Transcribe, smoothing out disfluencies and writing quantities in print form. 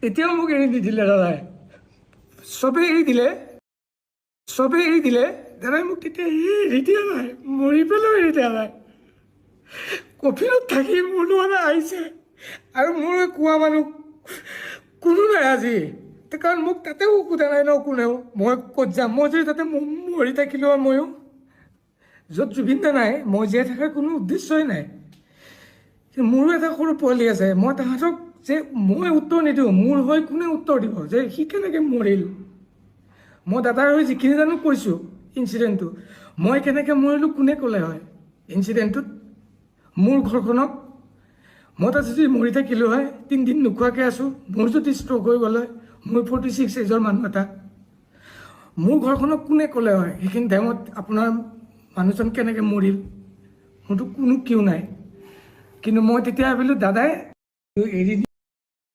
এতিয়াও মোক এৰি নিদিলে দাদাই, চবেই এৰি দিলে দাদাই মোক তেতিয়া এৰি দিয়া নাই, মৰি পেলাইও এৰি দিয়া নাই। কফিনত থাকি মোৰ লগত আহিছে আৰু মোৰ কোৱা মানুহ কোনো নাই আজি, কাৰণ মোক তাতেও সোধা নাই ন কোনেও মই ক'ত যাম। মই যদি তাতে মৰি থাকিলোঁ আৰু ময়ো য'ত জুবিন দা নাই, মই জীয়াই থকাৰ কোনো উদ্দেশ্যই নাই। মোৰো এটা সৰু পোৱালি আছে, মই তাহাঁতক যে মই উত্তৰ নিদিওঁ, মোৰ হৈ কোনে উত্তৰ দিব যে সি কেনেকৈ মৰিল। মই দাদাৰ হৈ যিখিনি জানো কৈছোঁ ইঞ্চিডেণ্টটো, মই কেনেকৈ মৰিলোঁ কোনে ক'লে হয় ইঞ্চিডেণ্টটোত। মোৰ ঘৰখনক মই তাত যদি মৰি থাকিলোঁ হয়, 3 দিন নোখোৱাকৈ আছোঁ, মোৰ যদি ষ্ট্ৰক হৈ গ'ল হয়, মই 46 এজৰ মানুহ এটা, মোৰ ঘৰখনক কোনে ক'লে হয় সেইখিনি টাইমত আপোনাৰ মানুহজন কেনেকৈ মৰিল, মোৰতো কোনো কিয় নাই। কিন্তু মই তেতিয়া ভাবিলোঁ দাদাই এৰি